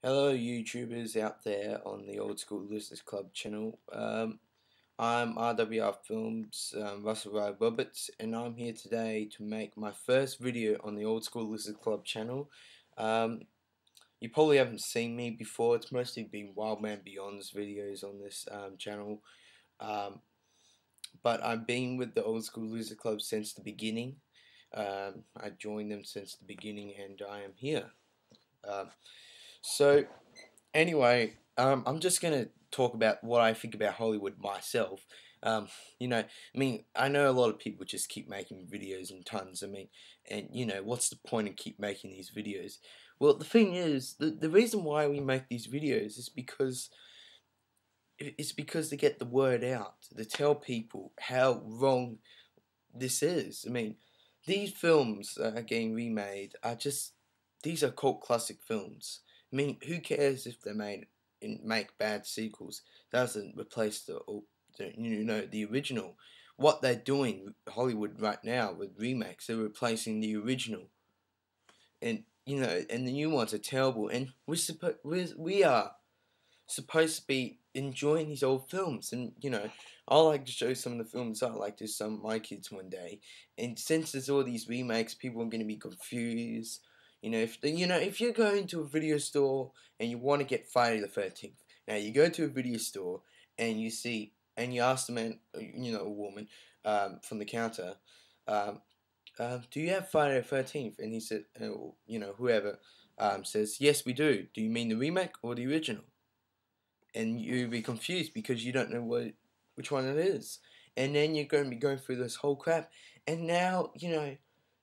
Hello, YouTubers out there on the Old School Listeners Club channel. I'm RWR Films, Russell Ray Roberts, and I'm here today to make my first video on the Old School Listeners Club channel. You probably haven't seen me before. It's mostly been Wildman Beyond's videos on this channel. But I've been with the Old School Listeners Club since the beginning. I joined them since the beginning, and I am here. So anyway, I'm just gonna talk about what I think about Hollywood myself. I know a lot of people just keep making videos and tons. And what's the point of keep making these videos? Well, the thing is, the reason why we make these videos is because to get the word out, to tell people how wrong this is. These films that are getting remade are just, these are cult classic films. Who cares if they make bad sequels? That doesn't replace the original. What they're doing, Hollywood right now with remakes, they're replacing the original, and and the new ones are terrible. And we are supposed to be enjoying these old films, and I like to show some of the films I like to some of my kids one day. And since there's all these remakes, people are going to be confused. If you go into a video store and you want to get Friday the 13th, now you go to a video store and you ask the man, a woman, from the counter, um, do you have Friday the 13th? And he said, whoever, says, yes, we do. Do you mean the remake or the original? And you'll be confused because you don't know which one it is. And then you're going to be going through this whole crap. And now,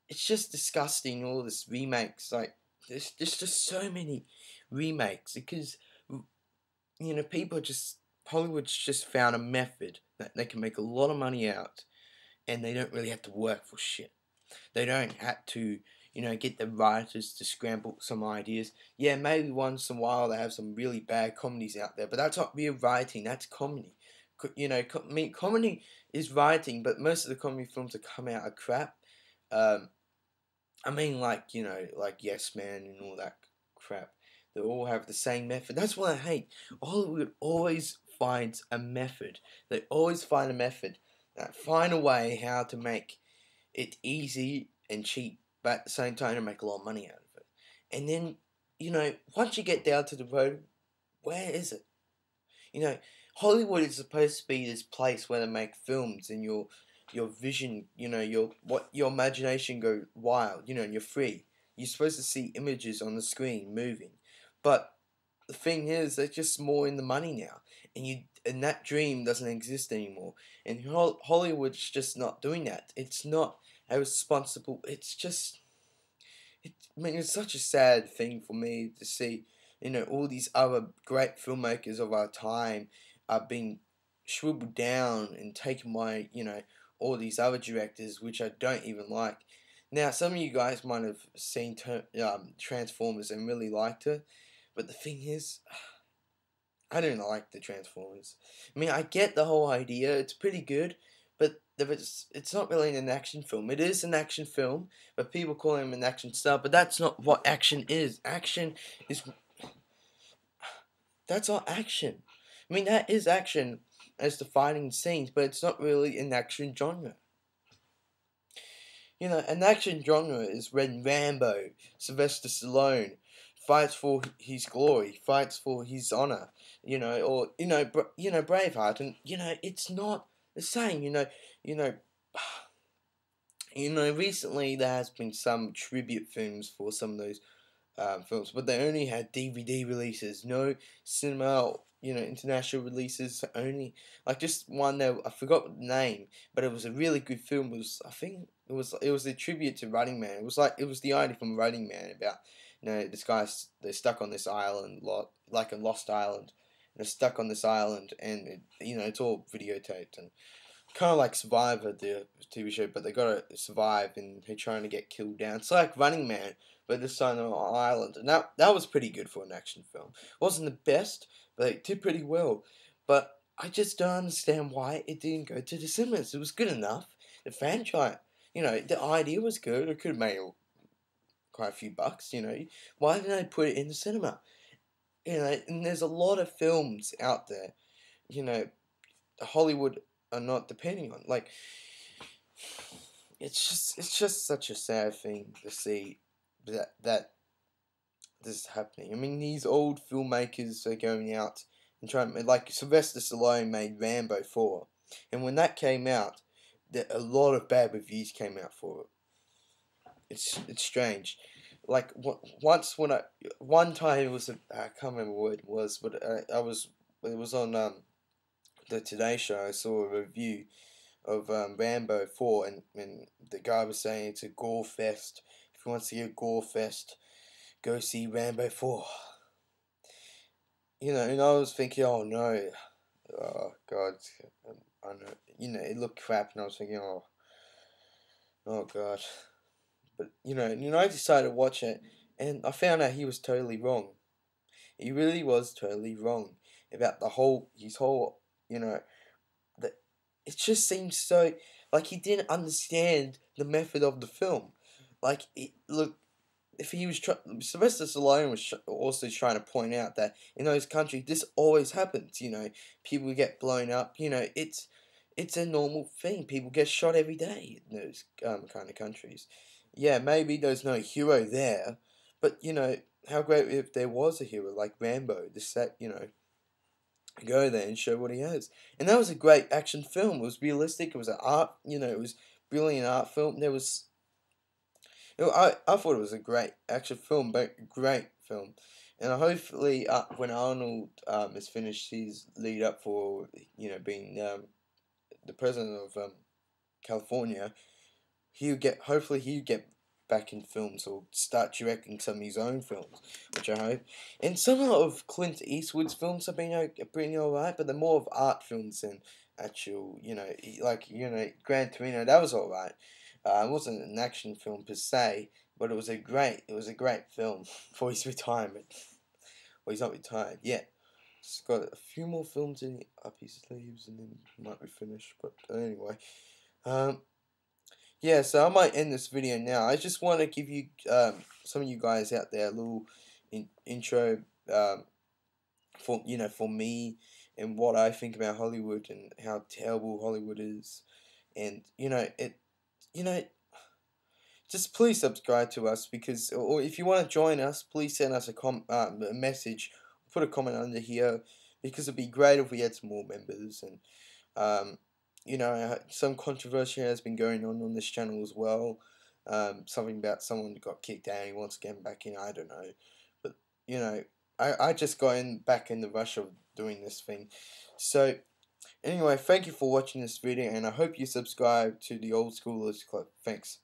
it's just disgusting, all this remakes. Like, there's just so many remakes because, people just, Hollywood's just found a method that they can make a lot of money out, and they don't really have to work for shit. They don't have to, get the writers to scramble some ideas. Yeah, maybe once in a while they have some really bad comedies out there, but that's not real writing. That's comedy. Comedy is writing, but most of the comedy films that come out are crap. Um, like Yes Man and all that crap. They all have the same method. That's what I hate. Hollywood always finds a method. They always find a method. Find a way how to make it easy and cheap, but at the same time to make a lot of money out of it. And then, once you get down to the road, where is it? Hollywood is supposed to be this place where they make films and your vision, your imagination go wild, and you're free. You're supposed to see images on the screen moving. But the thing is, they're just more in the money now, and that dream doesn't exist anymore. And Hollywood's just not doing that. It's not a responsible. It's just, it's such a sad thing for me to see. All these other great filmmakers of our time are being shriveled down and taken by all these other directors, which I don't even like. Now, some of you guys might have seen Transformers and really liked it, but the thing is, I don't like the Transformers. I get the whole idea, it's pretty good, but it's not really an action film. It is an action film, but people call him an action star, but that's not what action is. Action is, that's not action. That is action as the fighting scenes, but it's not really an action genre. An action genre is when Rambo, Sylvester Stallone, fights for his glory, fights for his honor, Braveheart, and it's not the same. Recently there has been some tribute films for some of those films, but they only had DVD releases, no cinema, international releases. Only like just one there. I forgot the name, but it was a really good film. I think it was a tribute to Running Man. It was the idea from Running Man about this guy's, they're stuck on this island, like a lost island. And they're stuck on this island, and it's all videotaped and kind of like Survivor, the TV show, but they gotta survive and they're trying to get killed down. It's like Running Man, but this time on an island, and that was pretty good for an action film. It wasn't the best, but it did pretty well. But I just don't understand why it didn't go to the cinemas. It was good enough. The franchise, the idea was good. It could have made quite a few bucks. Why didn't they put it in the cinema? You know, and there's a lot of films out there, you know, Hollywood are not depending on. Like, it's just such a sad thing to see that this is happening. I mean, these old filmmakers are going out and trying, like Sylvester Stallone made Rambo 4, and when that came out, a lot of bad reviews came out for it. It's strange. Like once when I one time it was I can't remember what it was, but I was it was on the Today Show. I saw a review of Rambo 4, and the guy was saying it's a gore fest. If you want to see a gore fest, go see Rambo 4. You know, and I was thinking, oh no, oh god, I know, you know, it looked crap, and I was thinking, oh god. But I decided to watch it, and I found out he was totally wrong. He really was totally wrong about his whole, that it just seems so like he didn't understand the method of the film. Like, look, if he was Sylvester Stallone was also trying to point out that in those countries this always happens. People get blown up. It's a normal thing. People get shot every day in those kind of countries. Yeah, maybe there's no hero there, but how great if there was a hero like Rambo. Go there and show what he has. And that was a great action film. It was realistic. It was an art. It was brilliant art film. I thought it was a great action film, but great film. And hopefully, when Arnold has finished his lead up for being the president of California, hopefully he'll get back in films or start directing some of his own films, which I hope. And some of Clint Eastwood's films have been pretty alright, but they're more of art films than actual, like Gran Torino. That was alright. It wasn't an action film per se, but it was a great film for his retirement. Well, he's not retired yet. He's got a few more films up his sleeves, and then he might be finished. But anyway, um, yeah. So I might end this video now. I just want to give you some of you guys out there a little intro for me and what I think about Hollywood and how terrible Hollywood is, and you know just please subscribe to us, because, or if you want to join us, please send us a message, put a comment under here, because it'd be great if we had some more members. And some controversy has been going on this channel as well. Something about someone got kicked out and he wants to get back in. I don't know, but I just got back in the rush of doing this thing. So anyway, thank you for watching this video, and I hope you subscribe to the Old Schoolers Club. Thanks.